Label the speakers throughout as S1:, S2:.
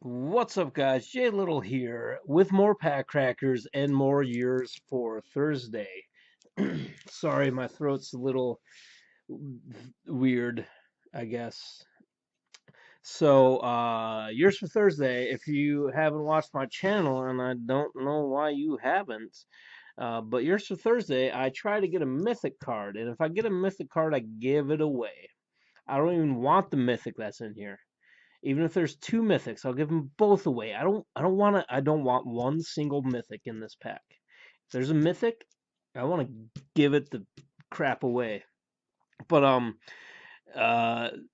S1: What's up, guys? Jay Little here with more PackCrackers and more Years for Thursday. Sorry, my throat's a little weird, I guess. Years for Thursday, if you haven't watched my channel, and I don't know why you haven't, but Years for Thursday, I try to get a mythic card, and if I get a mythic card, I give it away. I don't even want the mythic that's in here. Even if there's two mythics, I'll give them both away. I don't want one single mythic in this pack. If there's a mythic, I want to give it the crap away. But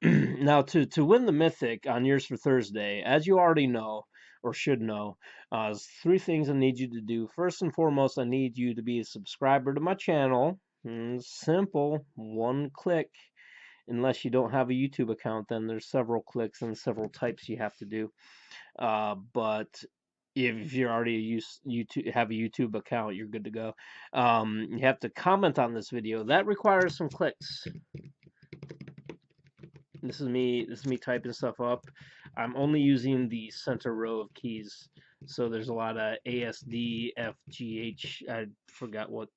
S1: now to win the mythic on Years for Thursday, as you already know or should know, there's three things I need you to do. First and foremost, I need you to be a subscriber to my channel. Simple, one click. Unless you don't have a YouTube account, then there's several clicks and several types you have to do. But if you're already have a YouTube account, you're good to go. You have to comment on this video. That requires some clicks. This is me typing stuff up. I'm only using the center row of keys. So there's a lot of ASD, F, G, H. I forgot what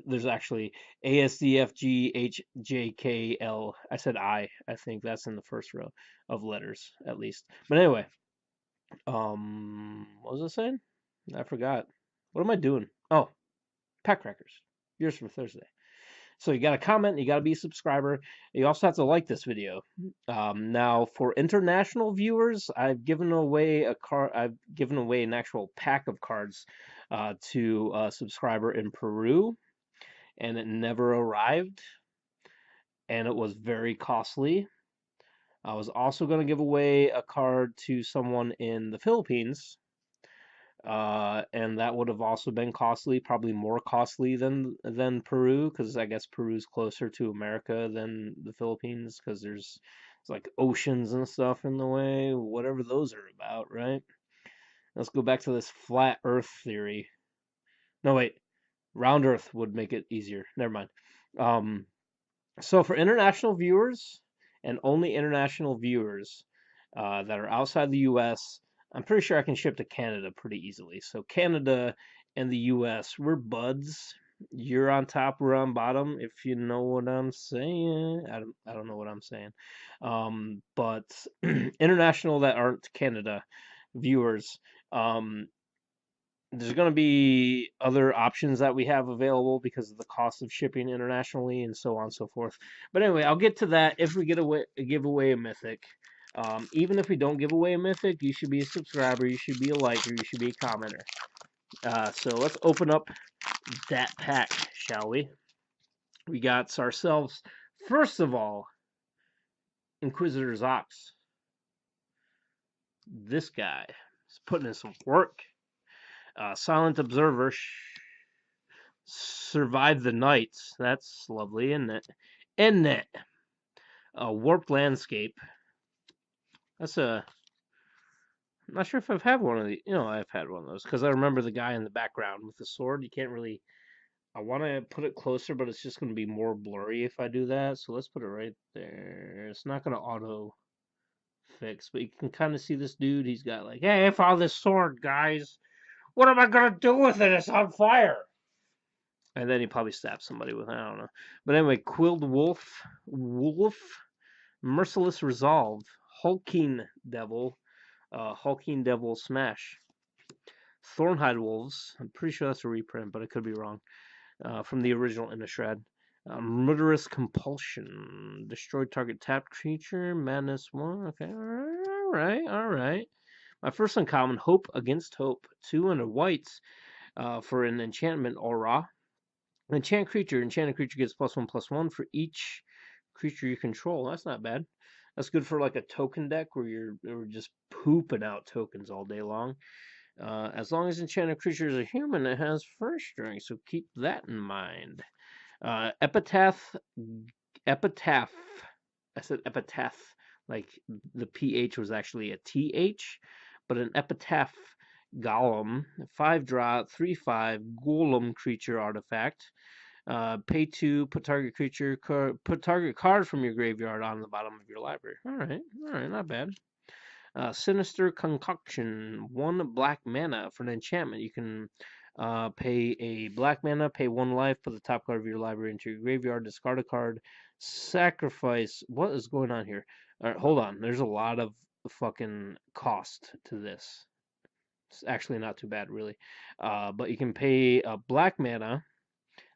S1: there's actually ASDFGHJKL. I said I think that's in the first row of letters at least. But anyway, what was I saying? I forgot. What am I doing? Oh, PackCrackers. Yours for Thursday. So you got to comment, you got to be a subscriber. You also have to like this video. Now, for international viewers, I've given away an actual pack of cards to a subscriber in Peru, and it never arrived, and it was very costly. I was also going to give away a card to someone in the Philippines, and that would have also been costly, probably more costly than Peru, because I guess Peru's closer to America than the Philippines, because there's like oceans and stuff in the way, whatever those are about, right? Let's go back to this flat Earth theory. No, wait, round Earth would make it easier. Never mind. So for international viewers and only international viewers that are outside the U.S., I'm pretty sure I can ship to Canada pretty easily. So Canada and the U.S., we're buds. You're on top, we're on bottom. If you know what I'm saying, I don't know what I'm saying. But international that aren't Canada viewers, there's going to be other options that we have available because of the cost of shipping internationally and so on and so forth. But anyway, I'll get to that if we give away a mythic. Even if we don't give away a mythic, you should be a subscriber, you should be a liker, you should be a commenter. So let's open up that pack, shall we? We got ourselves, first of all, Inquisitor's Ox. This guy is putting in some work. Silent Observer survived the night. That's lovely, isn't it? Isn't it? A warped landscape. That's a. I'm not sure if I've had one of these. I've had one of those because I remember the guy in the background with the sword. You can't really. I want to put it closer, but it's just going to be more blurry if I do that. So let's put it right there. It's not going to auto fix, but you can kind of see this dude. He's got like, hey, I found this sword, guys. What am I going to do with it? It's on fire. And then he probably stabbed somebody with it. I don't know. But anyway, Quilled Wolf, Merciless Resolve, Hulking Devil Smash, Thornhide Wolves. I'm pretty sure that's a reprint, but I could be wrong. From the original Innistrad. Murderous Compulsion, destroy target tapped creature, Madness 1. Okay, all right. My first uncommon, Hope Against Hope, 2 and a white for an enchantment aura. Enchanted creature gets +1/+1 for each creature you control. That's not bad. That's good for like a token deck where you're just pooping out tokens all day long. As long as enchanted creature is a human, it has first strike, so keep that in mind. Epitaph. I said epitaph, like the PH was actually a TH, but an epitaph golem, 5-drop, 3/5 golem creature artifact. Pay 2, put target card from your graveyard on the bottom of your library. All right, not bad. Sinister Concoction, 1 black mana for an enchantment. You can pay a black mana, pay 1 life, put the top card of your library into your graveyard, discard a card, sacrifice. What is going on here? All right, hold on. There's a lot of fucking cost to this. It's actually not too bad, really. But you can pay a black mana,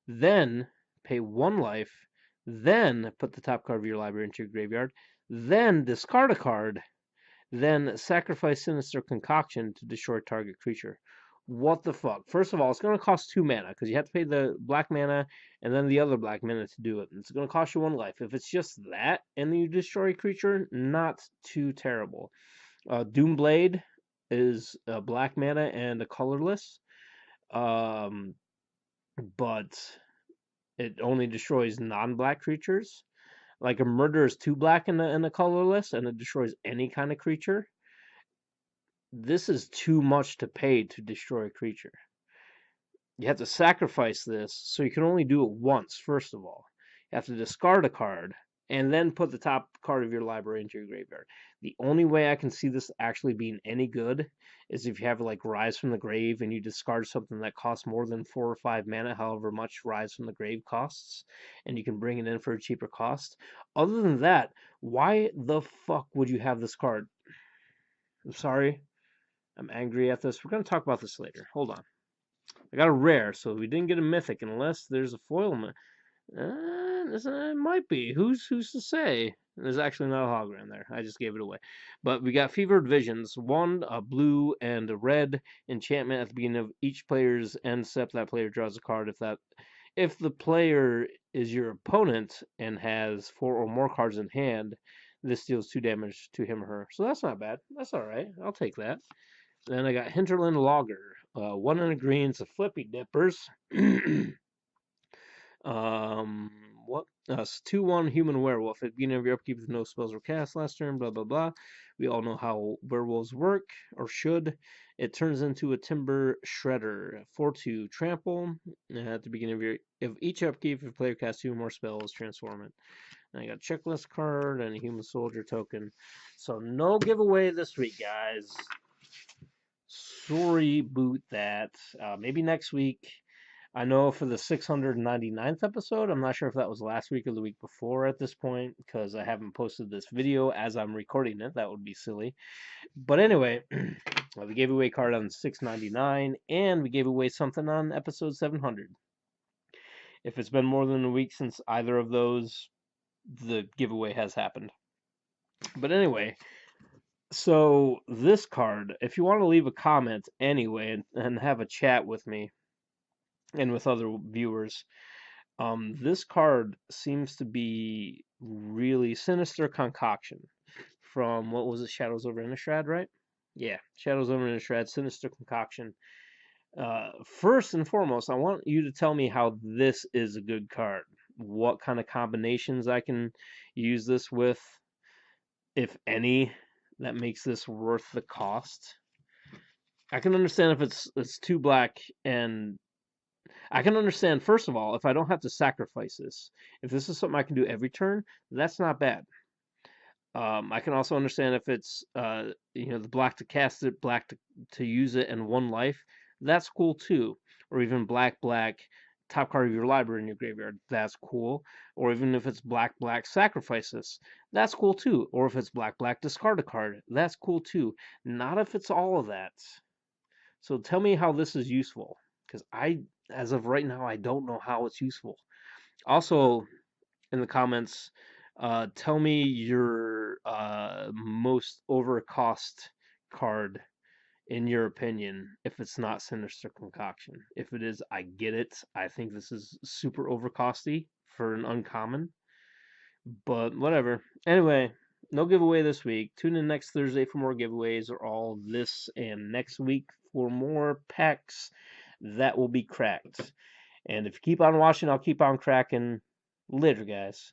S1: then pay 1 life, then put the top card of your library into your graveyard, then discard a card, then sacrifice Sinister Concoction to destroy target creature. What the fuck? First of all, it's going to cost 2 mana because you have to pay the black mana and then the other black mana to do it. It's going to cost you 1 life. If it's just that and then you destroy a creature, not too terrible. Doomblade is a black mana and a colorless, but it only destroys non-black creatures. Like a murder is 2 black and a colorless, and it destroys any kind of creature. This is too much to pay to destroy a creature. You have to sacrifice this, so you can only do it once, first of all. You have to discard a card, and then put the top card of your library into your graveyard. The only way I can see this actually being any good is if you have like Rise from the Grave and you discard something that costs more than 4 or 5 mana, however much Rise from the Grave costs, and you can bring it in for a cheaper cost. Other than that, why the fuck would you have this card? I'm sorry. I'm angry at this. We're going to talk about this later. Hold on. I got a rare, so we didn't get a mythic unless there's a foil. It might be. Who's to say? There's actually not a hologram there. I just gave it away. But we got Fevered Visions. 1, a blue, and a red enchantment at the beginning of each player's end step. That player draws a card. If the player is your opponent and has 4 or more cards in hand, this deals 2 damage to him or her. So that's not bad. That's all right. I'll take that. Then I got Hinterland Logger. 1 and a green. It's a Flippy Dippers. What? 2/1 human werewolf. At the beginning of your upkeep, if no spells were cast last turn, blah blah blah. We all know how werewolves work, or should. It turns into a timber shredder. 4/2 trample. At the beginning of each upkeep, if a player casts 2 or more spells, transform it. And I got a checklist card and a human soldier token. So no giveaway this week, guys. Sorry boot that. Maybe next week. I know for the 699th episode, I'm not sure if that was last week or the week before at this point, because I haven't posted this video as I'm recording it. That would be silly. But anyway, we gave away a card on 699, and we gave away something on episode 700. If it's been more than a week since either of those, the giveaway has happened. But anyway, so this card, if you want to leave a comment anyway and have a chat with me and with other viewers, this card seems to be really Sinister Concoction from, what was it, Shadows over Innistrad, right? Yeah, Shadows over Innistrad, Sinister Concoction. First and foremost, I want you to tell me how this is a good card. What kind of combinations I can use this with, if any, that makes this worth the cost. I can understand if it's 2 black, and I can understand, first of all, if I don't have to sacrifice this. If this is something I can do every turn, that's not bad. I can also understand if it's the black to cast it, black to use it, and 1 life. That's cool too. Or even black top card of your library in your graveyard. That's cool. Or even if it's black sacrifice this. That's cool too. Or if it's black discard a card. That's cool too. Not if it's all of that. So tell me how this is useful, because as of right now, I don't know how it's useful. Also, in the comments, tell me your most overcost card, in your opinion, if it's not Sinister Concoction. If it is, I get it. I think this is super overcosty for an uncommon, but whatever. Anyway, no giveaway this week. Tune in next Thursday for more giveaways, or all this, and next week for more packs that will be cracked. And if you keep on watching, I'll keep on cracking. Later, guys.